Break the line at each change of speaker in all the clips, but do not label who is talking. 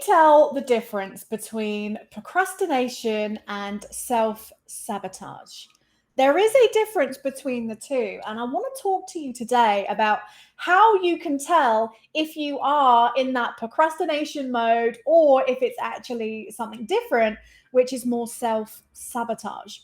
tell the difference between procrastination and self-sabotage? There is a difference between the two, and I want to talk to you today about how you can tell if you are in that procrastination mode or if it's actually something different, which is more self-sabotage.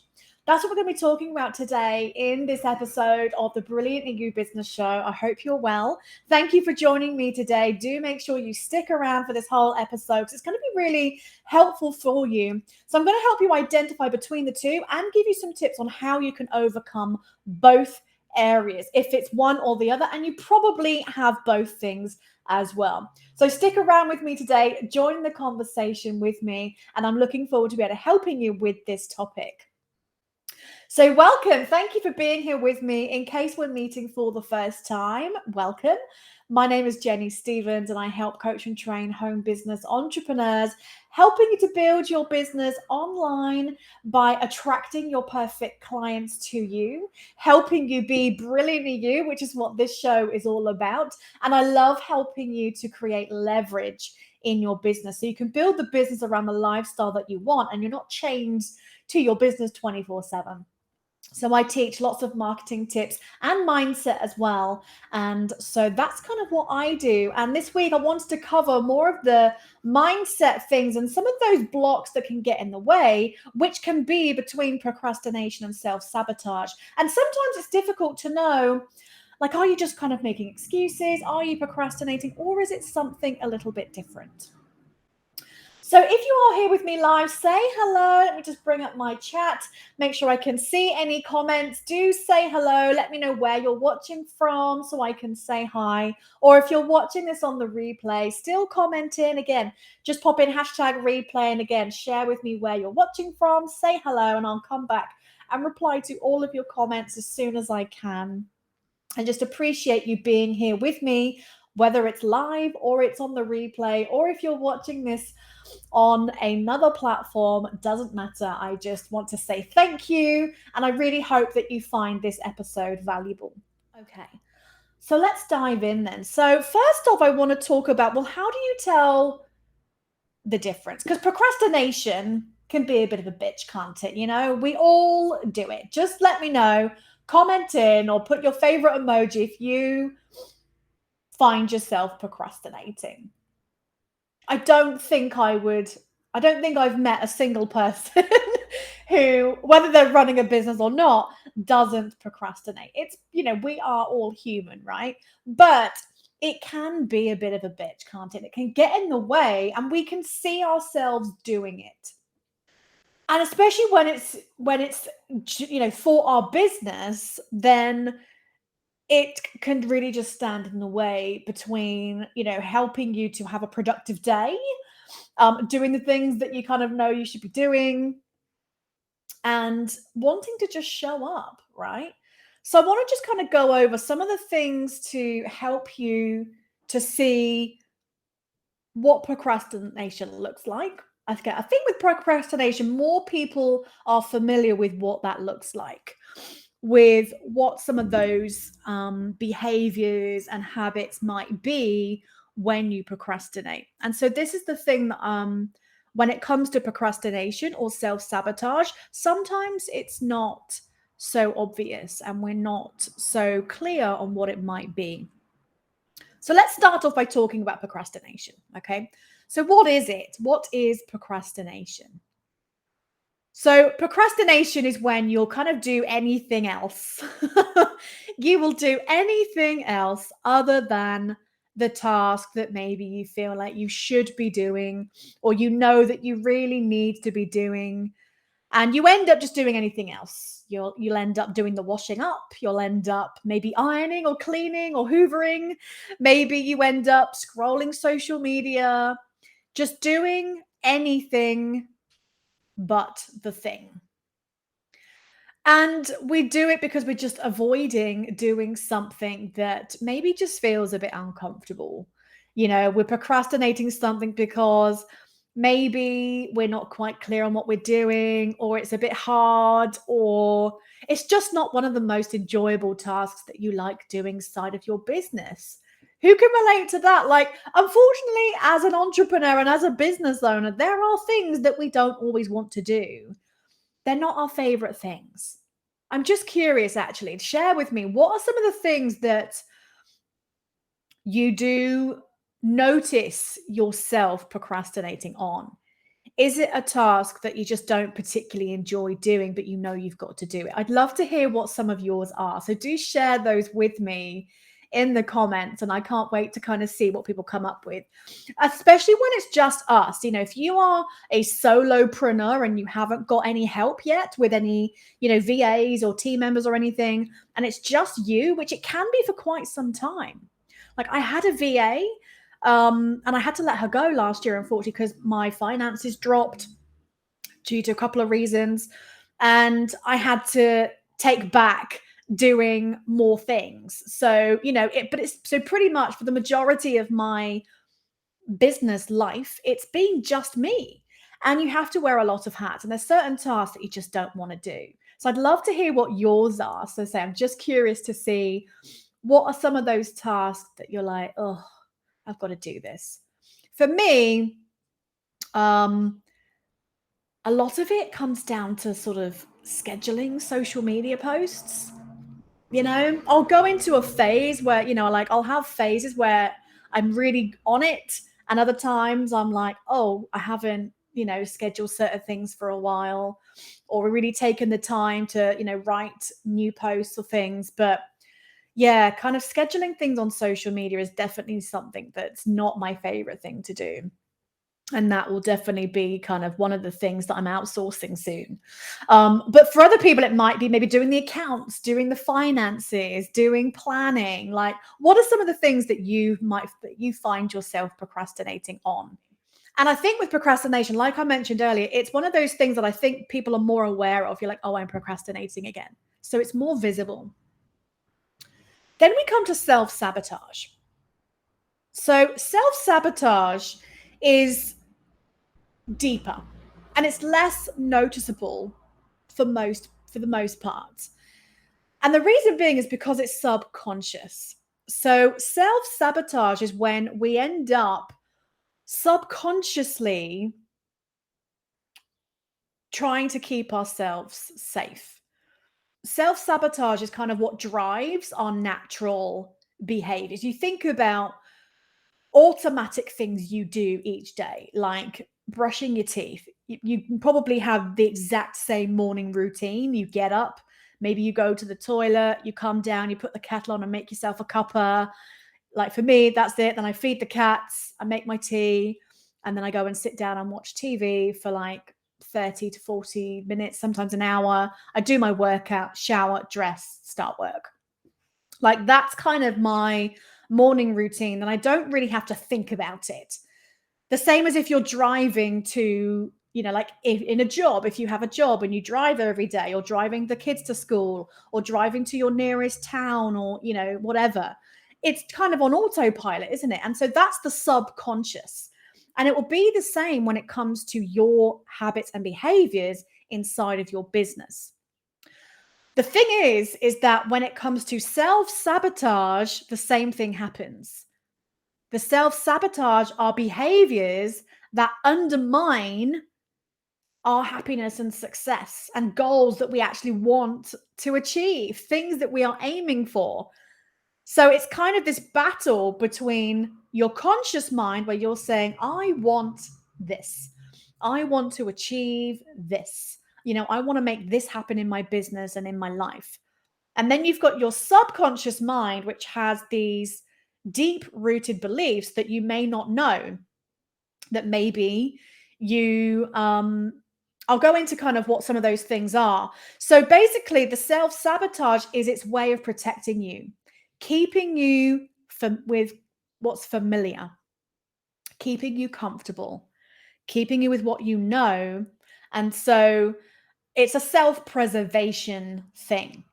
That's what we're going to be talking about today in this episode of the Brilliantly You Business Show. I hope you're well. Thank you for joining me today. Do make sure you stick around for this whole episode because it's going to be really helpful for you. So I'm going to help you identify between the two and give you some tips on how you can overcome both areas, if it's one or the other, and you probably have both things as well. So stick around with me today, join the conversation with me, and I'm looking forward to be able to helping you with this topic. So welcome. Thank you for being here with me. In case we're meeting for the first time, welcome. My name is Jenny Stevens and I help coach and train home business entrepreneurs, helping you to build your business online by attracting your perfect clients to you, helping you be brilliantly you, which is what this show is all about. And I love helping you to create leverage in your business so you can build the business around the lifestyle that you want and you're not chained to your business 24/7. So I teach lots of marketing tips and mindset as well. And so that's kind of what I do. And this week I wanted to cover more of the mindset things and some of those blocks that can get in the way, which can be between procrastination and self-sabotage. And sometimes it's difficult to know, like, are you just kind of making excuses? Are you procrastinating? Or is it something a little bit different? So if you are here with me live, say hello. Let me just bring up my chat, make sure I can see any comments. Do say hello. Let me know where you're watching from so I can say hi. Or if you're watching this on the replay, still comment in. Again, just pop in hashtag replay. And again, share with me where you're watching from. Say hello and I'll come back and reply to all of your comments as soon as I can. And just appreciate you being here with me, whether it's live or it's on the replay, or if you're watching this on another platform, doesn't matter. I just want to say thank you. And I really hope that you find this episode valuable. Okay, so let's dive in then. So first off, I want to talk about, well, how do you tell the difference? Because procrastination can be a bit of a bitch, can't it? You know, we all do it. Just let me know, comment in or put your favorite emoji if you find yourself procrastinating. I don't think I've met a single person who, whether they're running a business or not, doesn't procrastinate. It's, we are all human, right? But it can be a bit of a bitch, can't it? It can get in the way and we can see ourselves doing it. And especially when it's for our business, then it can really just stand in the way between, helping you to have a productive day, doing the things that you kind of know you should be doing, and wanting to just show up, right? So I want to just kind of go over some of the things to help you to see what procrastination looks like. I think with procrastination, more people are familiar with what that looks like, with what some of those behaviors and habits might be when you procrastinate. And so this is the thing that when it comes to procrastination or self-sabotage, sometimes it's not so obvious and we're not so clear on what it might be. So let's start off by talking about procrastination, okay? So what is it? What is procrastination? So procrastination is when you'll kind of do anything else. You will do anything else other than the task that maybe you feel like you should be doing, or that you really need to be doing. And you end up just doing anything else. You'll end up doing the washing up. You'll end up maybe ironing or cleaning or hoovering. Maybe you end up scrolling social media, just doing anything but the thing. And we do it because we're just avoiding doing something that maybe just feels a bit uncomfortable. We're procrastinating something because maybe we're not quite clear on what we're doing, or it's a bit hard, or it's just not one of the most enjoyable tasks that you like doing side of your business. Who can relate to that? Like, unfortunately, as an entrepreneur and as a business owner, there are things that we don't always want to do. They're not our favorite things. I'm just curious, actually, to share with me what are some of the things that you do notice yourself procrastinating on? Is it a task that you just don't particularly enjoy doing, but you know you've got to do it? I'd love to hear what some of yours are. So do share those with me in the comments. And I can't wait to kind of see what people come up with, especially when it's just us. You know, if you are a solopreneur and you haven't got any help yet with any, VAs or team members or anything, and it's just you, which it can be for quite some time. Like I had a VA and I had to let her go last year, unfortunately, because my finances dropped due to a couple of reasons. And I had to take back doing more things. So, but it's so pretty much for the majority of my business life, it's been just me. And you have to wear a lot of hats. And there's certain tasks that you just don't want to do. So I'd love to hear what yours are. So say I'm just curious to see what are some of those tasks that you're like, oh, I've got to do this. For me, a lot of it comes down to sort of scheduling social media posts. I'll go into a phase where, like I'll have phases where I'm really on it. And other times I'm like, oh, I haven't, scheduled certain things for a while or really taken the time to, write new posts or things. But yeah, kind of scheduling things on social media is definitely something that's not my favorite thing to do. And that will definitely be kind of one of the things that I'm outsourcing soon. But for other people, it might be maybe doing the accounts, doing the finances, doing planning. Like, what are some of the things that you find yourself procrastinating on? And I think with procrastination, like I mentioned earlier, it's one of those things that I think people are more aware of. You're like, oh, I'm procrastinating again. So it's more visible. Then we come to self-sabotage. So self-sabotage is deeper and it's less noticeable for the most part. And the reason being is because it's subconscious. So self-sabotage is when we end up subconsciously trying to keep ourselves safe. Self-sabotage is kind of what drives our natural behaviors. You think about automatic things you do each day, like brushing your teeth. You probably have the exact same morning routine. You get up, maybe you go to the toilet, you come down, you put the kettle on and make yourself a cuppa. Like for me, that's it. Then I feed the cats, I make my tea, and then I go and sit down and watch TV for like 30 to 40 minutes, sometimes an hour. I do my workout, shower, dress, start work. Like that's kind of my morning routine, and I don't really have to think about it. The same as if you're driving to, like if in a job, if you have a job and you drive every day, or driving the kids to school, or driving to your nearest town, or, whatever. It's kind of on autopilot, isn't it? And so that's the subconscious. And it will be the same when it comes to your habits and behaviors inside of your business. The thing is that when it comes to self-sabotage, the same thing happens. The self-sabotage are behaviors that undermine our happiness and success and goals that we actually want to achieve, things that we are aiming for. So it's kind of this battle between your conscious mind where you're saying, I want this. I want to achieve this. I want to make this happen in my business and in my life. And then you've got your subconscious mind, which has these deep rooted beliefs that you may not know, that maybe you, I'll go into kind of what some of those things are. So basically, the self sabotage is its way of protecting you, keeping you with what's familiar, keeping you comfortable, keeping you with what you know. And so it's a self preservation thing.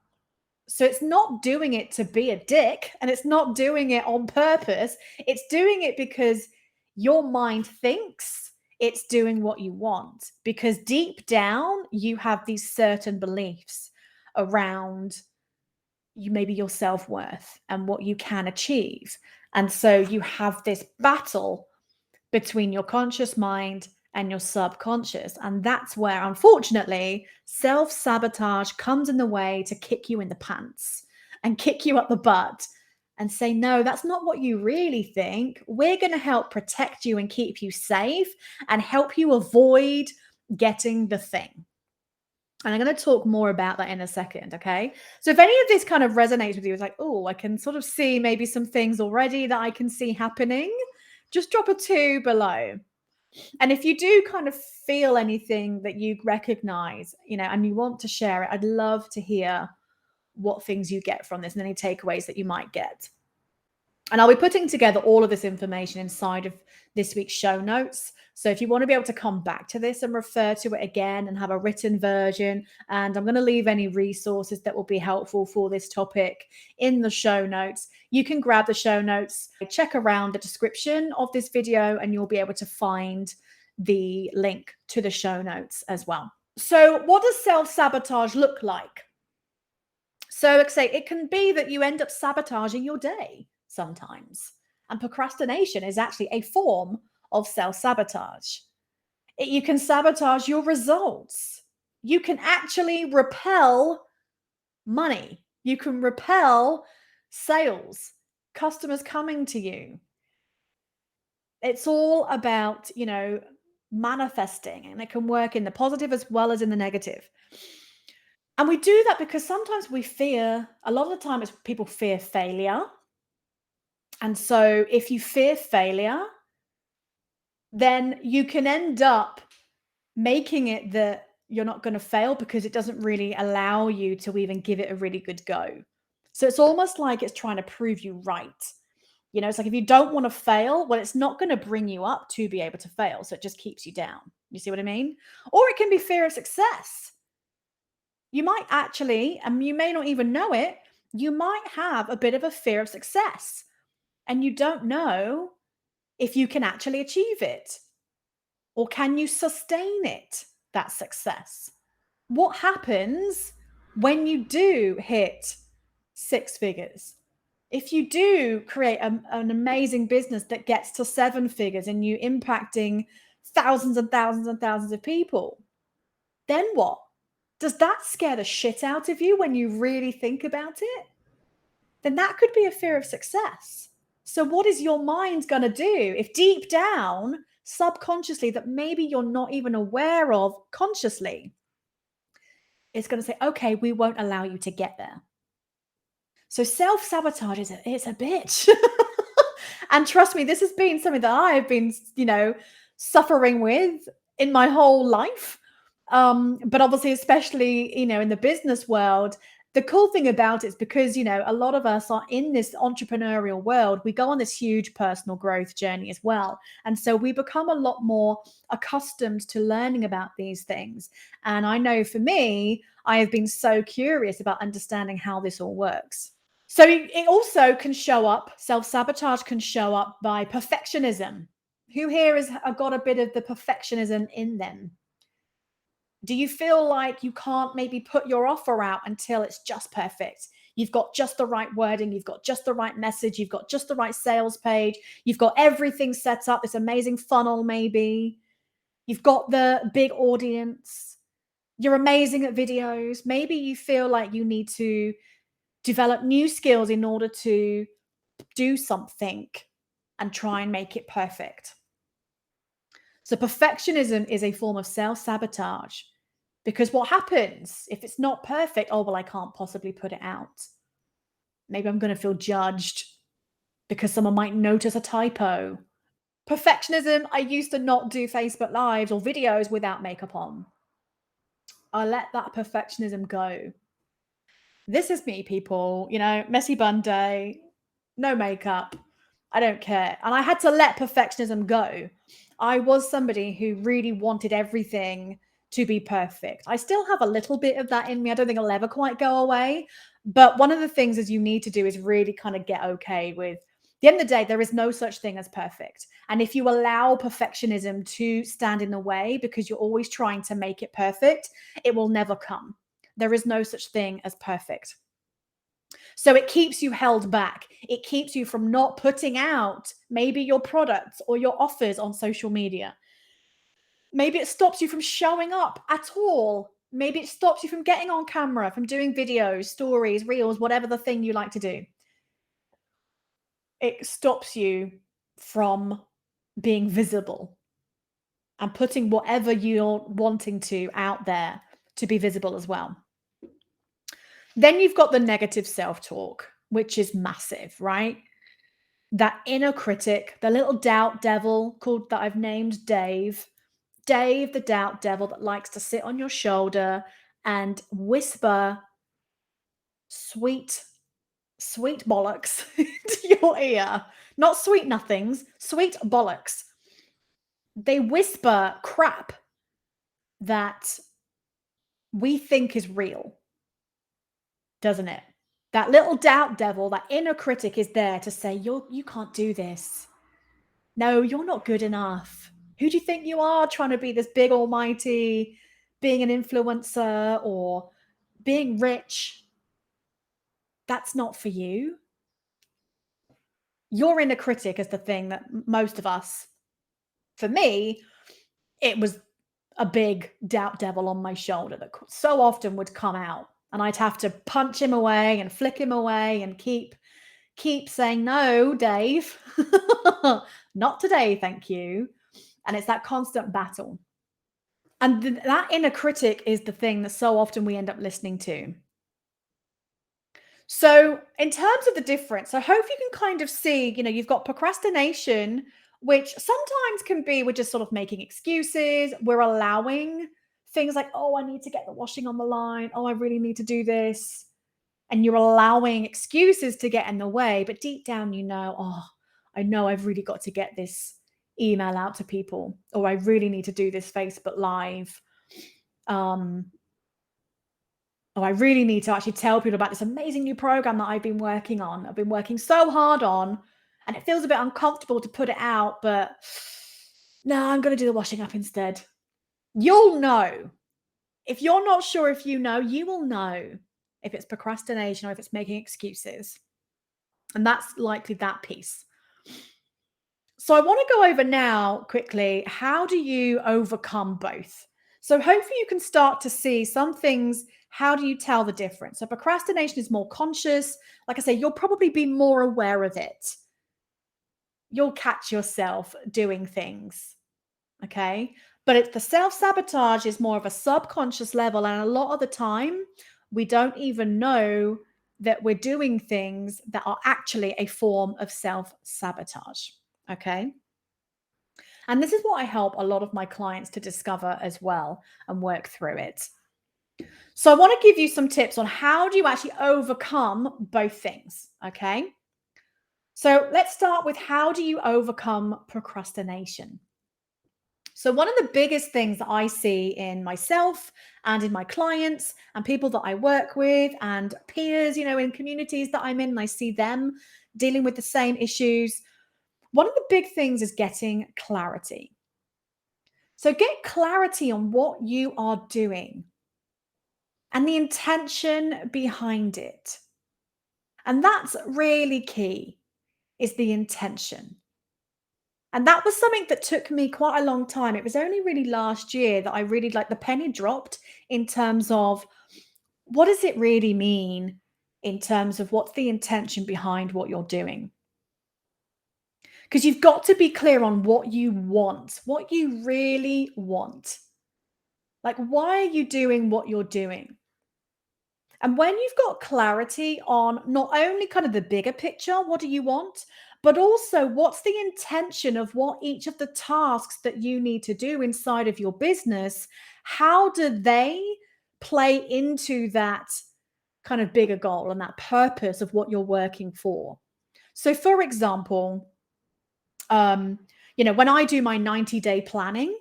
So it's not doing it to be a dick, and it's not doing it on purpose. It's doing it because your mind thinks it's doing what you want, because deep down you have these certain beliefs around you, maybe your self-worth and what you can achieve. And so you have this battle between your conscious mind and your subconscious. And that's where, unfortunately, self sabotage comes in the way to kick you in the pants and kick you up the butt and say, no, that's not what you really think. We're going to help protect you and keep you safe and help you avoid getting the thing. And I'm going to talk more about that in a second. Okay. So if any of this kind of resonates with you, it's like, oh, I can sort of see maybe some things already that I can see happening. Just drop a 2 below. And if you do kind of feel anything that you recognize, and you want to share it, I'd love to hear what things you get from this and any takeaways that you might get. And I'll be putting together all of this information inside of this week's show notes. So if you want to be able to come back to this and refer to it again and have a written version, and I'm going to leave any resources that will be helpful for this topic in the show notes. You can grab the show notes, check around the description of this video, and you'll be able to find the link to the show notes as well. So what does self-sabotage look like? So it can be that you end up sabotaging your day sometimes. And procrastination is actually a form of self-sabotage. You can sabotage your results. You can actually repel money. You can repel sales, customers coming to you. It's all about, manifesting, and it can work in the positive as well as in the negative. And we do that because sometimes a lot of the time it's people fear failure. And so if you fear failure, then you can end up making it that you're not going to fail because it doesn't really allow you to even give it a really good go. So it's almost like it's trying to prove you right. It's like if you don't want to fail, well, it's not going to bring you up to be able to fail. So it just keeps you down. You see what I mean? Or it can be fear of success. You might actually, and you may not even know it, you might have a bit of a fear of success and you don't know if you can actually achieve it or can you sustain it, that success. What happens when you do hit 6 figures? If you do create an amazing business that gets to 7 figures and you impacting thousands and thousands and thousands of people, then what? Does that scare the shit out of you when you really think about it? Then that could be a fear of success. So what is your mind going to do if deep down, subconsciously, that maybe you're not even aware of consciously, it's going to say, okay, we won't allow you to get there. So self-sabotage is a bitch. And trust me, this has been something that I've been, suffering with in my whole life. But obviously, especially, in the business world, the cool thing about it is because, a lot of us are in this entrepreneurial world, we go on this huge personal growth journey as well. And so we become a lot more accustomed to learning about these things. And I know for me, I have been so curious about understanding how this all works. So it also can show up, self-sabotage can show up by perfectionism. Who here has got a bit of the perfectionism in them? Do you feel like you can't maybe put your offer out until it's just perfect? You've got just the right wording, you've got just the right message, you've got just the right sales page, you've got everything set up, this amazing funnel maybe. You've got the big audience. You're amazing at videos. Maybe you feel like you need to develop new skills in order to do something and try and make it perfect. So perfectionism is a form of self-sabotage because what happens if it's not perfect? Oh, well, I can't possibly put it out. Maybe I'm going to feel judged because someone might notice a typo. Perfectionism, I used to not do Facebook Lives or videos without makeup on. I let that perfectionism go. This is me, people, messy bun day, no makeup. I don't care. And I had to let perfectionism go. I was somebody who really wanted everything to be perfect. I still have a little bit of that in me. I don't think it'll ever quite go away. But one of the things is you need to do is really kind of get okay with, at the end of the day, there is no such thing as perfect. And if you allow perfectionism to stand in the way because you're always trying to make it perfect, it will never come. There is no such thing as perfect. So it keeps you held back. It keeps you from not putting out maybe your products or your offers on social media. Maybe it stops you from showing up at all. Maybe it stops you from getting on camera, from doing videos, stories, reels, whatever the thing you like to do. It stops you from being visible and putting whatever you're wanting to out there to be visible as well. Then you've got the negative self talk, which is massive, right? That inner critic, the little doubt devil called that I've named Dave. Dave, the doubt devil that likes to sit on your shoulder and whisper sweet, sweet bollocks into your ear. Not sweet nothings, sweet bollocks. They whisper crap that we think is real, doesn't it? That little doubt devil, that inner critic is there to say, you can't do this. No, you're not good enough. Who do you think you are trying to be this big almighty, being an influencer or being rich? That's not for you. Your inner critic is the thing that most of us, for me, it was a big doubt devil on my shoulder that so often would come out. And I'd have to punch him away and flick him away and keep saying, no, Dave, not today, thank you. And it's that constant battle. And that inner critic is the thing that so often we end up listening to. So, in terms of the difference, I hope you can kind of see, you've got procrastination, which sometimes can be we're just sort of making excuses. We're allowing things like, oh, I need to get the washing on the line. Oh, I really need to do this. And you're allowing excuses to get in the way. But deep down, oh, I know I've really got to get this email out to people, or I really need to do this Facebook Live. Oh, I really need to actually tell people about this amazing new program that I've been working on. I've been working so hard on, and it feels a bit uncomfortable to put it out, but no, I'm going to do the washing up instead. You'll know. If you're not sure if you will know if it's procrastination or if it's making excuses. And that's likely that piece. So I want to go over now quickly, how do you overcome both? So hopefully you can start to see some things. How do you tell the difference? So procrastination is more conscious. Like I say, you'll probably be more aware of it. You'll catch yourself doing things. Okay. But it's the self-sabotage is more of a subconscious level. And a lot of the time, we don't even know that we're doing things that are actually a form of self-sabotage. Okay. And this is what I help a lot of my clients to discover as well and work through it. So I want to give you some tips on how do you actually overcome both things, okay? So let's start with how do you overcome procrastination? So one of the biggest things that I see in myself and in my clients and people that I work with and peers, in communities that I'm in, and I see them dealing with the same issues. One of the big things is getting clarity. So get clarity on what you are doing and the intention behind it. And that's really key, is the intention. And that was something that took me quite a long time. It was only really last year that I really the penny dropped in terms of what does it really mean in terms of what's the intention behind what you're doing. Because you've got to be clear on what you want, what you really want. Like, why are you doing what you're doing? And when you've got clarity on not only kind of the bigger picture, what do you want, but also what's the intention of what each of the tasks that you need to do inside of your business, how do they play into that kind of bigger goal and that purpose of what you're working for? So, for example, when I do my 90-day planning,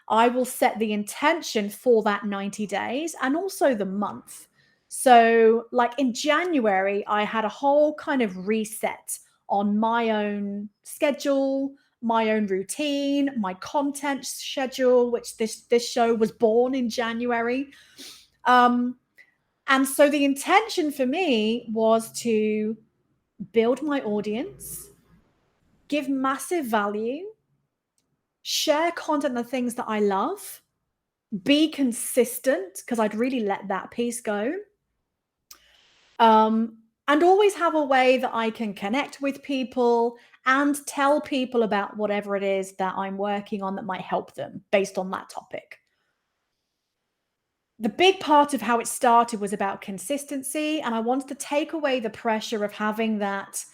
I will set the intention for that 90 days and also the month. So, like in January, I had a whole kind of reset on my own schedule, my own routine, my content schedule, which this show was born in January. And so the intention for me was to build my audience, give massive value, share content and things that I love, be consistent because I'd really let that piece go. And always have a way that I can connect with people and tell people about whatever it is that I'm working on that might help them based on that topic. The big part of how it started was about consistency, and I wanted to take away the pressure of having that.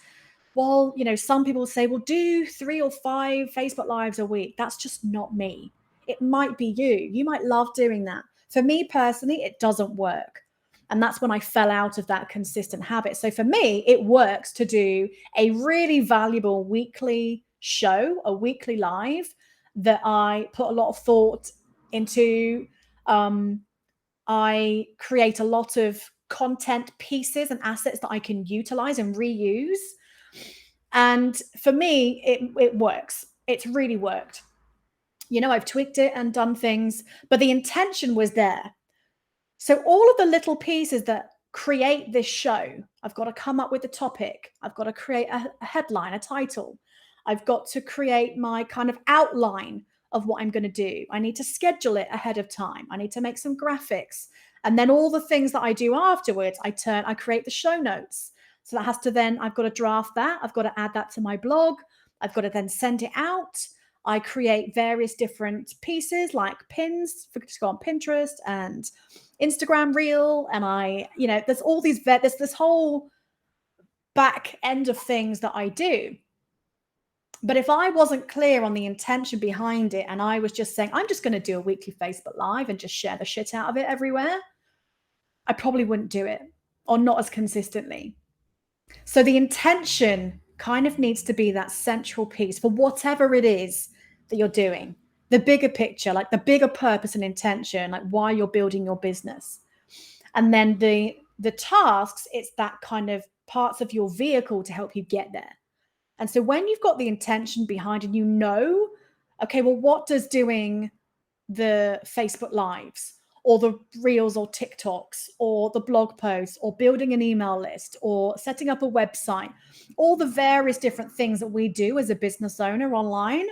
Well, some people say, well, do 3 or 5 Facebook Lives a week. That's just not me. It might be you. You might love doing that. For me personally, it doesn't work. And that's when I fell out of that consistent habit. So for me, it works to do a really valuable weekly show, a weekly live that I put a lot of thought into. I create a lot of content pieces and assets that I can utilize and reuse. And for me, it works. It's really worked. I've tweaked it and done things, but the intention was there. So all of the little pieces that create this show, I've got to come up with the topic. I've got to create a headline, a title. I've got to create my kind of outline of what I'm going to do. I need to schedule it ahead of time. I need to make some graphics. And then all the things that I do afterwards, I create the show notes. So that has to then, I've got to draft that. I've got to add that to my blog. I've got to then send it out. I create various different pieces like pins for to go on Pinterest and Instagram reel. And there's all there's this whole back end of things that I do. But if I wasn't clear on the intention behind it and I was just saying, I'm just going to do a weekly Facebook Live and just share the shit out of it everywhere, I probably wouldn't do it, or not as consistently. So the intention kind of needs to be that central piece for whatever it is that you're doing. The bigger picture, like the bigger purpose and intention, like why you're building your business. And then the tasks, it's that kind of parts of your vehicle to help you get there. And so when you've got the intention behind and okay, well, what does doing the Facebook Lives or the Reels or TikToks or the blog posts or building an email list or setting up a website, all the various different things that we do as a business owner online,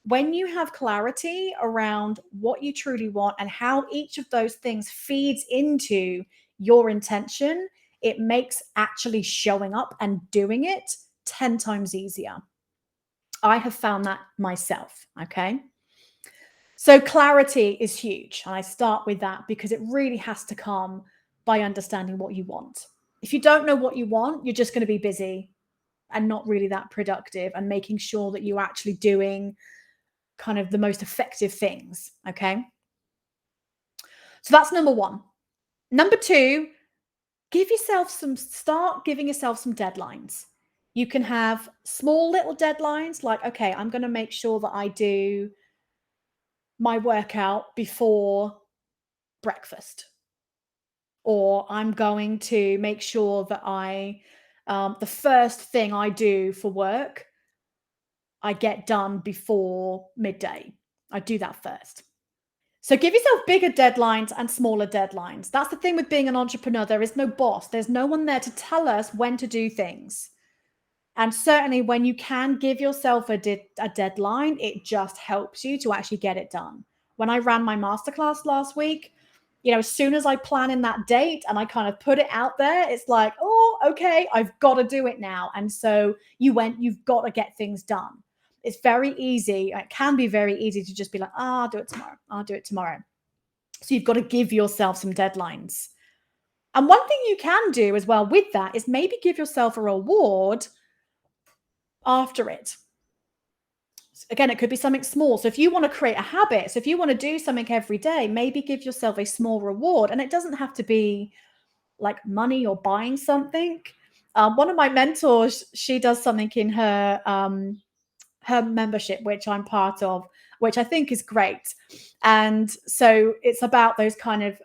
when you have clarity around what you truly want and how each of those things feeds into your intention, it makes actually showing up and doing it 10 times easier. I have found that myself. Okay. So clarity is huge. And I start with that because it really has to come by understanding what you want. If you don't know what you want, you're just going to be busy and not really that productive and making sure that you're actually doing kind of the most effective things. Okay. So that's number one. Number two, start giving yourself some deadlines. You can have small little deadlines like, okay, I'm going to make sure that I do my workout before breakfast, or I'm going to make sure that the first thing I do for work, I get done before midday. I do that first. So give yourself bigger deadlines and smaller deadlines. That's the thing with being an entrepreneur. There is no boss. There's no one there to tell us when to do things. And certainly when you can give yourself a deadline, it just helps you to actually get it done. When I ran my masterclass last week, as soon as I plan in that date and I kind of put it out there, it's like, oh, okay, I've got to do it now. And so you've got to get things done. It's very easy. It can be very easy to just be like, I'll do it tomorrow. I'll do it tomorrow. So you've got to give yourself some deadlines. And one thing you can do as well with that is maybe give yourself a reward after it. Again, it could be something small. So if you want to create a habit, so if you want to do something every day, maybe give yourself a small reward. And it doesn't have to be like money or buying something. One of my mentors, she does something in her membership, which I'm part of, which I think is great. And so it's about those kind of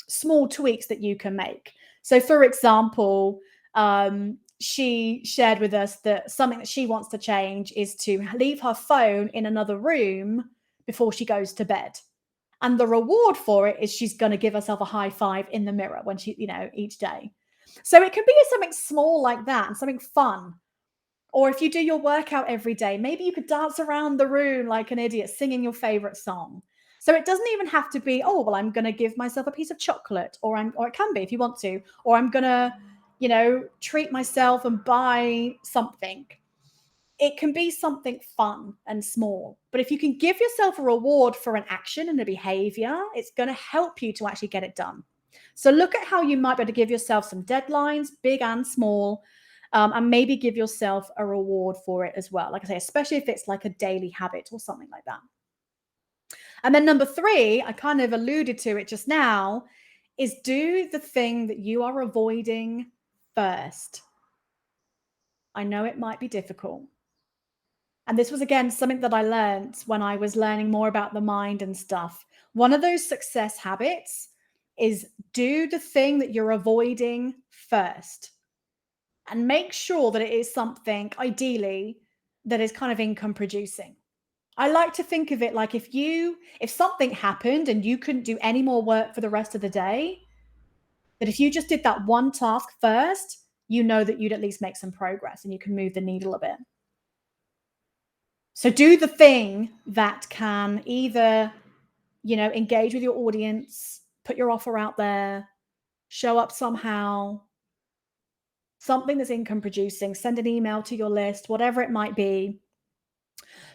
small tweaks that you can make. So for example, she shared with us that something that she wants to change is to leave her phone in another room before she goes to bed. And the reward for it is she's going to give herself a high five in the mirror when she, each day. So it can be something small like that and something fun. Or if you do your workout every day, maybe you could dance around the room like an idiot, singing your favorite song. So it doesn't even have to be, oh, well, I'm going to give myself a piece of chocolate, or it can be if you want to, or I'm going to, treat myself and buy something. It can be something fun and small. But if you can give yourself a reward for an action and a behavior, it's going to help you to actually get it done. So look at how you might be able to give yourself some deadlines, big and small, and maybe give yourself a reward for it as well. Like I say, especially if it's like a daily habit or something like that. And then number 3, I kind of alluded to it just now, is do the thing that you are avoiding first. I know it might be difficult. And this was, again, something that I learned when I was learning more about the mind and stuff. One of those success habits is do the thing that you're avoiding first, and make sure that it is something, ideally, that is kind of income producing. I like to think of it like if something happened and you couldn't do any more work for the rest of the day, that if you just did that one task first, you know that you'd at least make some progress and you can move the needle a bit. So do the thing that can either, engage with your audience, put your offer out there, show up somehow, something that's income producing, send an email to your list, whatever it might be.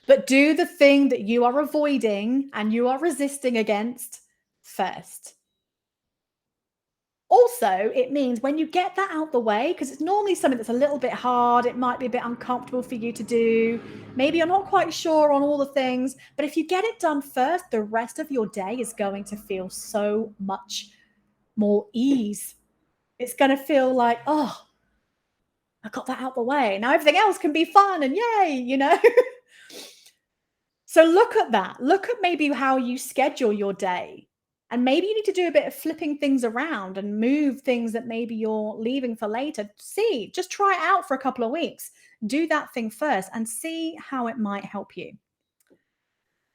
But do the thing that you are avoiding and you are resisting against first. Also, it means when you get that out the way, because it's normally something that's a little bit hard, it might be a bit uncomfortable for you to do. Maybe you're not quite sure on all the things, but if you get it done first, the rest of your day is going to feel so much more ease. It's going to feel like, oh, I got that out the way. Now everything else can be fun and yay. So look at that. Look at maybe how you schedule your day. And maybe you need to do a bit of flipping things around and move things that maybe you're leaving for later. Just try it out for a couple of weeks. Do that thing first and see how it might help you.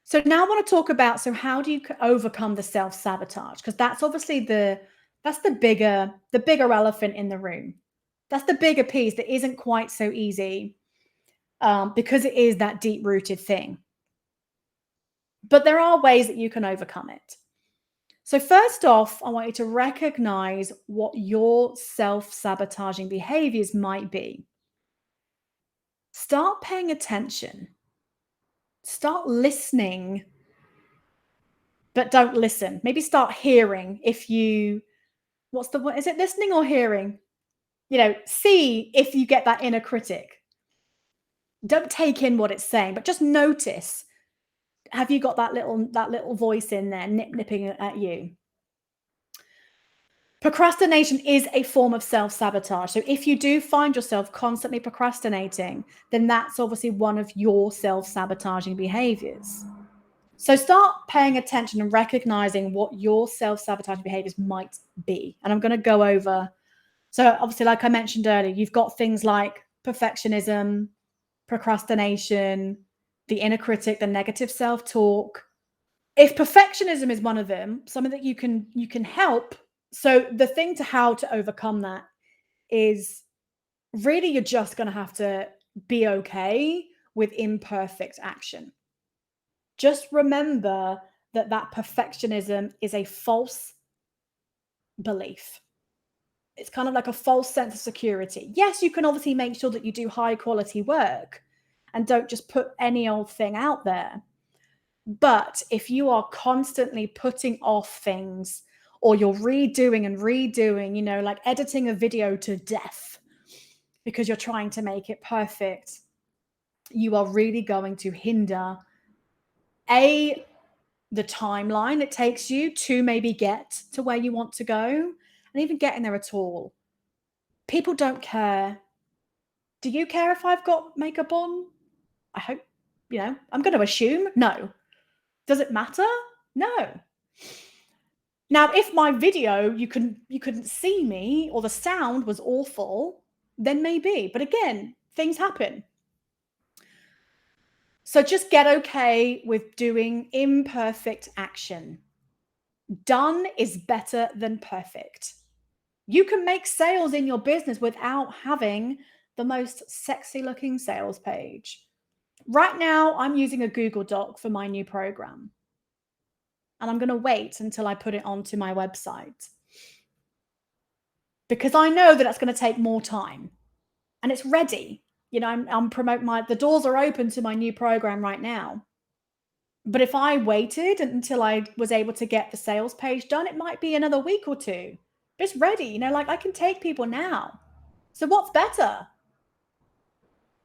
So now I want to talk about, so how do you overcome the self-sabotage? Because that's obviously that's the bigger elephant in the room. That's the bigger piece that isn't quite so easy, because it is that deep-rooted thing. But there are ways that you can overcome it. So first off, I want you to recognize what your self-sabotaging behaviors might be. Start paying attention. Start listening, but don't listen. Maybe start hearing is it listening or hearing? See if you get that inner critic. Don't take in what it's saying, but just notice. Have you got that little voice in there nipping at you? Procrastination is a form of self-sabotage. So if you do find yourself constantly procrastinating, then that's obviously one of your self-sabotaging behaviors. So start paying attention and recognizing what your self-sabotaging behaviors might be. And I'm going to go over. So obviously, like I mentioned earlier, you've got things like perfectionism, procrastination, the inner critic, the negative self-talk. If perfectionism is one of them, something that you can help. So the thing to how to overcome that is really you're just going to have to be okay with imperfect action. Just remember that perfectionism is a false belief. It's kind of like a false sense of security. Yes, you can obviously make sure that you do high quality work and don't just put any old thing out there. But if you are constantly putting off things, or you're redoing and redoing, like editing a video to death because you're trying to make it perfect, you are really going to hinder the timeline it takes you to maybe get to where you want to go, and even getting there at all. People don't care. Do you care if I've got makeup on? I hope, I'm going to assume no. Does it matter? No. Now, if my video, you couldn't see me, or the sound was awful, then maybe. But again, things happen. So just get okay with doing imperfect action. Done is better than perfect. You can make sales in your business without having the most sexy looking sales page. Right now, I'm using a Google Doc for my new program, and I'm going to wait until I put it onto my website because I know that that's going to take more time and it's ready. I'm promoting the doors are open to my new program right now. But if I waited until I was able to get the sales page done, it might be another week or two. But it's ready, like I can take people now. So what's better?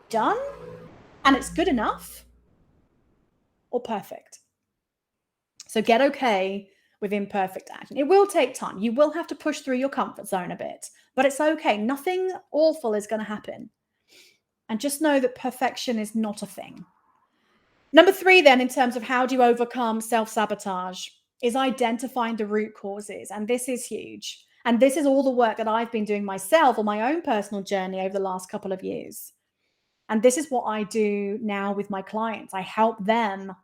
Done and it's good enough or perfect? So get okay with imperfect action. It will take time. You will have to push through your comfort zone a bit, but it's okay. Nothing awful is going to happen. And just know that perfection is not a thing. Number 3, then, in terms of how do you overcome self-sabotage, is identifying the root causes. And this is huge. And this is all the work that I've been doing myself on my own personal journey over the last couple of years. And this is what I do now with my clients. I help them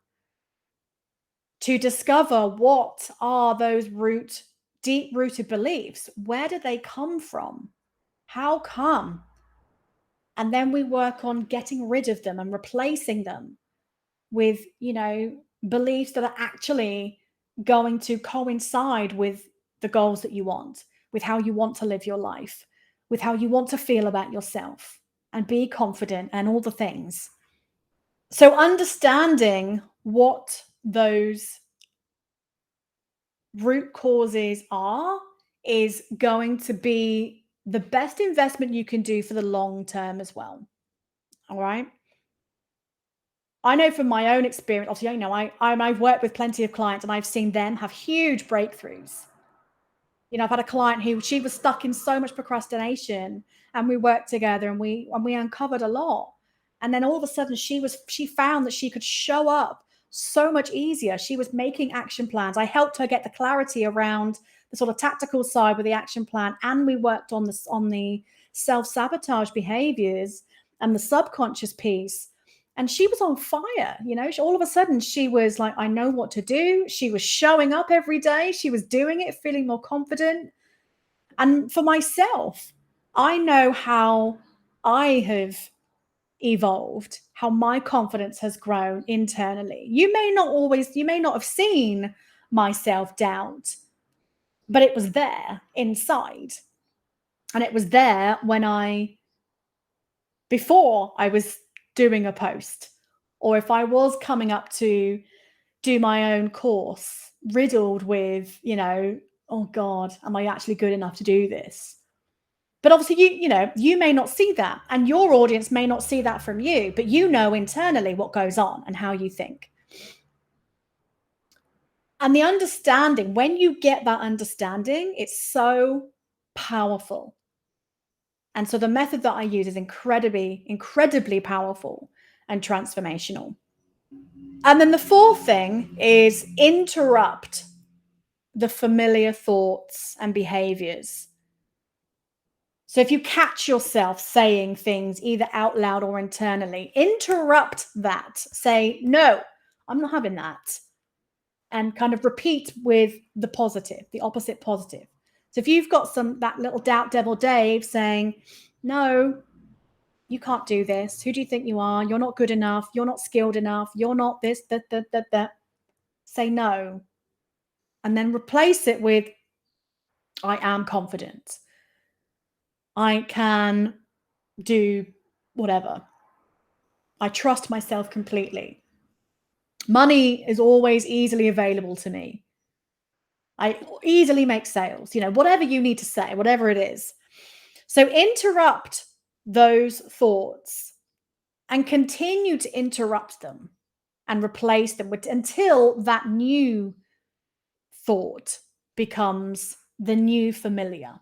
to discover what are those deep-rooted beliefs. Where do they come from? How come? And then we work on getting rid of them and replacing them with, beliefs that are actually going to coincide with the goals that you want, with how you want to live your life, with how you want to feel about yourself and be confident and all the things. So understanding what those root causes are is going to be the best investment you can do for the long term as well. All right. I know from my own experience, obviously, I've worked with plenty of clients and I've seen them have huge breakthroughs. I've had a client who she was stuck in so much procrastination, and we worked together and we uncovered a lot. And then all of a sudden she found that she could show up so much easier. She was making action plans. I helped her get the clarity around the sort of tactical side with the action plan, and we worked on the self-sabotage behaviors and the subconscious piece. And she was on fire, all of a sudden she was like, I know what to do. She was showing up every day. She was doing it, feeling more confident. And for myself, I know how I have evolved, how my confidence has grown internally. You may not have seen my self-doubt, but it was there inside. And it was there before I was doing a post, or if I was coming up to do my own course, riddled with, oh God, am I actually good enough to do this? But obviously, you may not see that, and your audience may not see that from you, but you know internally what goes on and how you think. And the understanding, when you get that understanding, it's so powerful. And so the method that I use is incredibly, incredibly powerful and transformational. And then the 4th thing is interrupt the familiar thoughts and behaviors. So if you catch yourself saying things either out loud or internally, interrupt that. Say, no, I'm not having that. And kind of repeat with the positive, the opposite positive. So if you've got that little doubt devil Dave saying, no, you can't do this. Who do you think you are? You're not good enough. You're not skilled enough. You're not this, that. Say no. And then replace it with, I am confident. I can do whatever. I trust myself completely. Money is always easily available to me. I easily make sales, whatever you need to say, whatever it is. So interrupt those thoughts and continue to interrupt them and replace them until that new thought becomes the new familiar.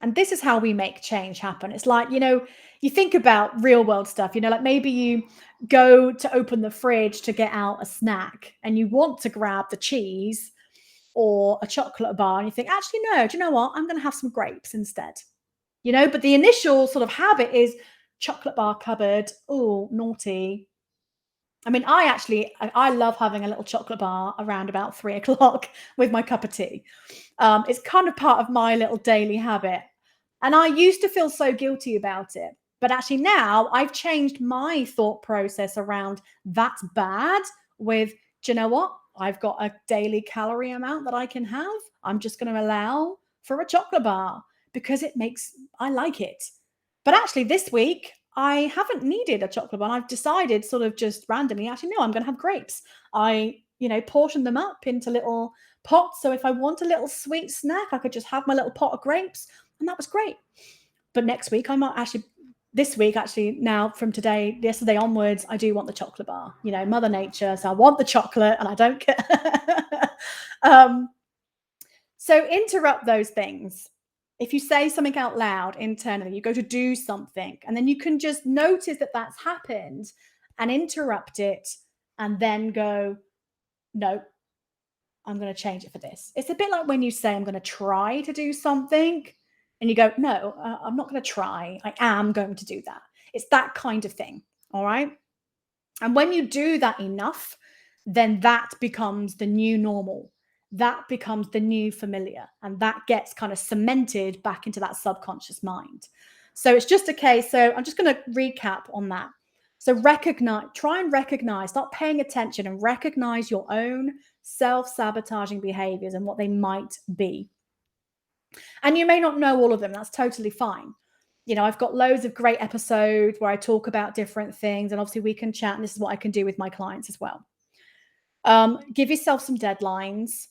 And this is how we make change happen. It's like, you think about real world stuff, like maybe you go to open the fridge to get out a snack and you want to grab the cheese or a chocolate bar and you think, actually, no, do you know what? I'm going to have some grapes instead. But the initial sort of habit is chocolate bar cupboard. Oh, naughty. I mean, I love having a little chocolate bar around about 3 o'clock with my cup of tea. It's kind of part of my little daily habit. And I used to feel so guilty about it. But actually, now I've changed my thought process around that's bad with, do you know what? I've got a daily calorie amount that I can have. I'm just going to allow for a chocolate bar because I like it. But actually, this week, I haven't needed a chocolate bar. I've decided sort of just randomly, actually, no, I'm going to have grapes. Portion them up into little pots. So if I want a little sweet snack, I could just have my little pot of grapes. And that was great. But next week, I might actually, this week, actually, now from yesterday onwards, I do want the chocolate bar, Mother Nature. So I want the chocolate and I don't care. um, so interrupt those things. If you say something out loud internally, you go to do something, and then you can just notice that that's happened and interrupt it and then go, no, I'm going to change it for this. It's a bit like when you say, I'm going to try to do something, and you go, no, I'm not going to try. I am going to do that. It's that kind of thing. All right. And when you do that enough, then that becomes the new normal. That becomes the new familiar. And that gets kind of cemented back into that subconscious mind. So it's just a case. So I'm just going to recap on that. So try and recognize, start paying attention and recognize your own self-sabotaging behaviors and what they might be. And you may not know all of them. That's totally fine. I've got loads of great episodes where I talk about different things, and obviously we can chat, and this is what I can do with my clients as well. Give yourself some deadlines.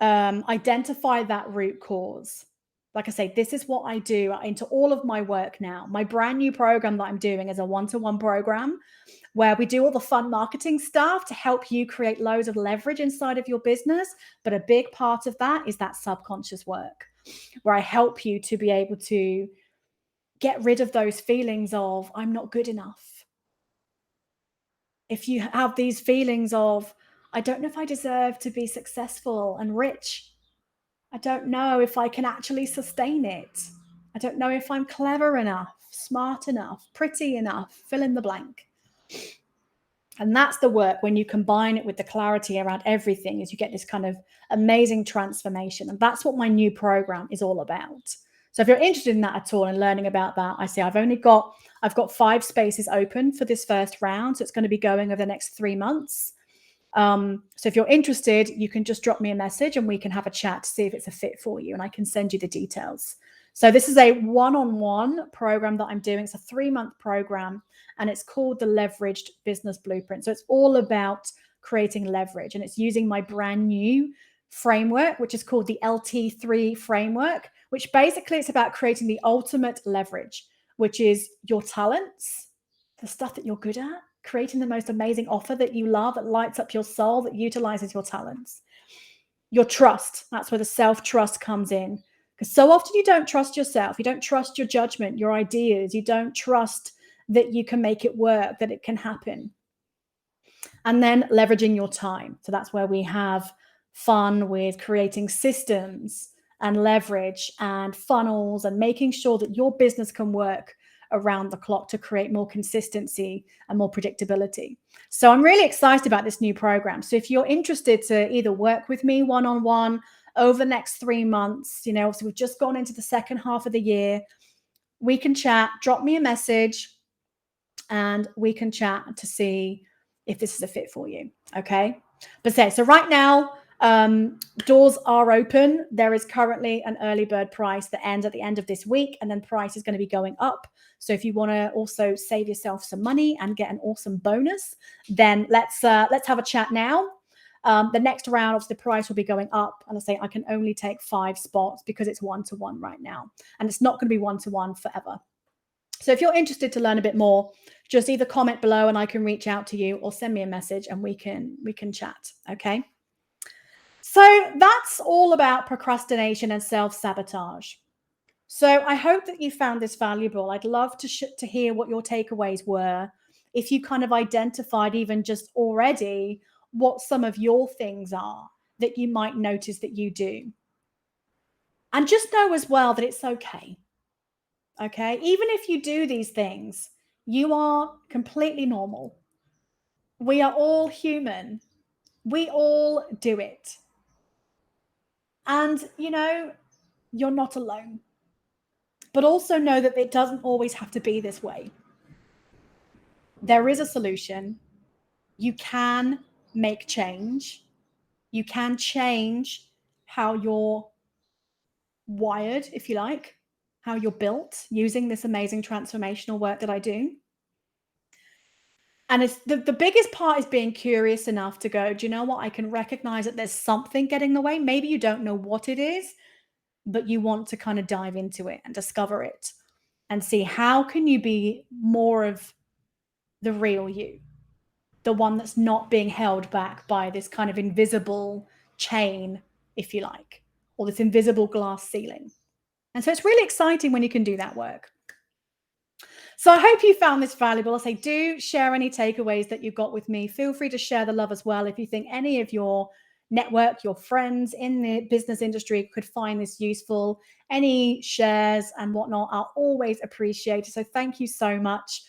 Identify that root cause. Like I say, this is what I do into all of my work now. My brand new program that I'm doing is a one-to-one program where we do all the fun marketing stuff to help you create loads of leverage inside of your business. But a big part of that is that subconscious work where I help you to be able to get rid of those feelings of, I'm not good enough. If you have these feelings of, I don't know if I deserve to be successful and rich. I don't know if I can actually sustain it. I don't know if I'm clever enough, smart enough, pretty enough, fill in the blank. And that's the work when you combine it with the clarity around everything, is you get this kind of amazing transformation. And that's what my new program is all about. So if you're interested in that at all and learning about that, I say I've got 5 spaces open for this first round. So it's going to be going over the next 3 months. So if you're interested, you can just drop me a message and we can have a chat to see if it's a fit for you, and I can send you the details. So this is a one-on-one program that I'm doing. It's a 3-month program, and it's called the Leveraged Business Blueprint. So it's all about creating leverage, and it's using my brand new framework, which is called the LT3 framework, which basically it's about creating the ultimate leverage, which is your talents, the stuff that you're good at, creating the most amazing offer that you love, that lights up your soul, that utilizes your talents. Your trust, that's where the self-trust comes in. Because so often you don't trust yourself. You don't trust your judgment, your ideas. You don't trust that you can make it work, that it can happen. And then leveraging your time. So that's where we have fun with creating systems and leverage and funnels and making sure that your business can work around the clock to create more consistency and more predictability. So I'm really excited about this new program. So if you're interested to either work with me one-on-one over the next 3 months, so we've just gone into the second half of the year, we can chat, drop me a message, and we can chat to see if this is a fit for you. Okay. But so right now, doors are open. There is currently an early bird price that ends at the end of this week, and then price is going to be going up. So if you want to also save yourself some money and get an awesome bonus, then let's have a chat now. The next round, obviously, the price will be going up. And I say I can only take 5 spots because it's one-to-one right now, and it's not going to be one-to-one forever. So if you're interested to learn a bit more, just either comment below and I can reach out to you, or send me a message and we can chat. Okay. So that's all about procrastination and self-sabotage. So I hope that you found this valuable. I'd love to hear what your takeaways were. If you kind of identified even just already what some of your things are that you might notice that you do. And just know as well that it's okay. Okay. Even if you do these things, you are completely normal. We are all human. We all do it. And, you're not alone. But also know that it doesn't always have to be this way. There is a solution. You can make change. You can change how you're wired, if you like, how you're built using this amazing transformational work that I do. And it's the biggest part is being curious enough to go, do you know what? I can recognize that there's something getting in the way. Maybe you don't know what it is, but you want to kind of dive into it and discover it and see how can you be more of the real you, the one that's not being held back by this kind of invisible chain, if you like, or this invisible glass ceiling. And so it's really exciting when you can do that work. So I hope you found this valuable. I say, do share any takeaways that you got with me. Feel free to share the love as well. If you think any of your network, your friends in the business industry could find this useful, any shares and whatnot, I'll always appreciate it. So thank you so much.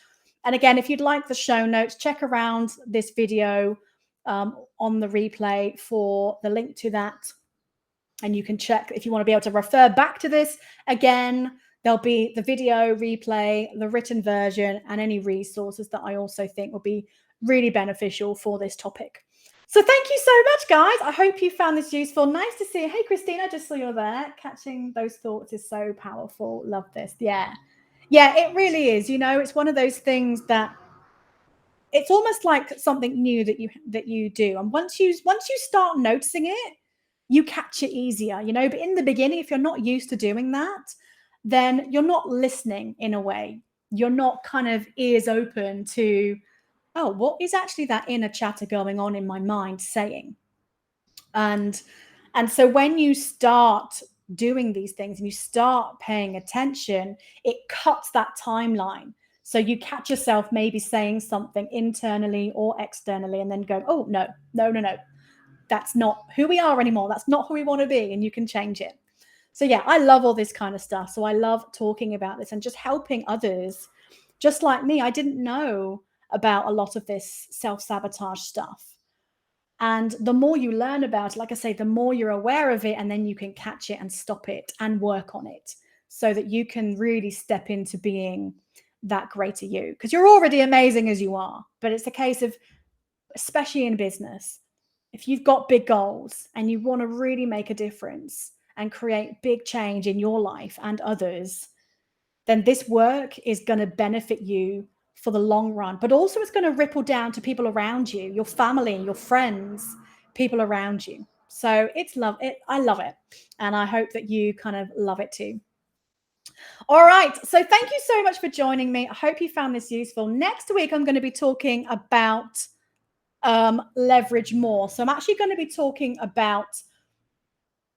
And again, if you'd like the show notes, check around this video on the replay for the link to that. And you can check if you want to be able to refer back to this again. There'll be the video replay, the written version, and any resources that I also think will be really beneficial for this topic. So thank you so much, guys. I hope you found this useful. Nice to see you. Hey, Christina, I just saw you there. Catching those thoughts is so powerful. Love this. Yeah. Yeah, it really is. It's one of those things that it's almost like something new that you do. And once you start noticing it, you catch it easier, but in the beginning, if you're not used to doing that, then you're not listening in a way. You're not kind of ears open to, oh, what is actually that inner chatter going on in my mind saying? And so when you start doing these things and you start paying attention, it cuts that timeline. So you catch yourself maybe saying something internally or externally and then go, oh, no, no, no, no. That's not who we are anymore. That's not who we want to be. And you can change it. So yeah, I love all this kind of stuff. So I love talking about this and just helping others just like me. I didn't know about a lot of this self-sabotage stuff. And the more you learn about it, like I say, the more you're aware of it, and then you can catch it and stop it and work on it so that you can really step into being that greater you. Because you're already amazing as you are. But it's a case of, especially in business, if you've got big goals and you want to really make a difference and create big change in your life and others, then this work is going to benefit you for the long run, but also it's going to ripple down to people around you, your family, your friends, people around you. So I love it. And I hope that you kind of love it too. All right. So thank you so much for joining me. I hope you found this useful. Next week, I'm going to be talking about leverage more. So I'm actually going to be talking about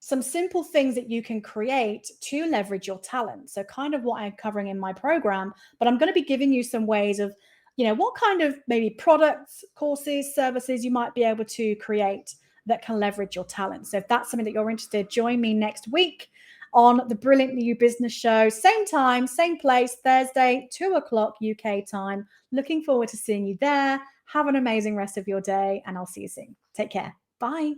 some simple things that you can create to leverage your talent. So kind of what I'm covering in my program, but I'm going to be giving you some ways of, what kind of maybe products, courses, services you might be able to create that can leverage your talent. So if that's something that you're interested, join me next week on the Brilliantly You Business Show. Same time, same place, Thursday, 2:00 UK time. Looking forward to seeing you there. Have an amazing rest of your day, and I'll see you soon. Take care. Bye.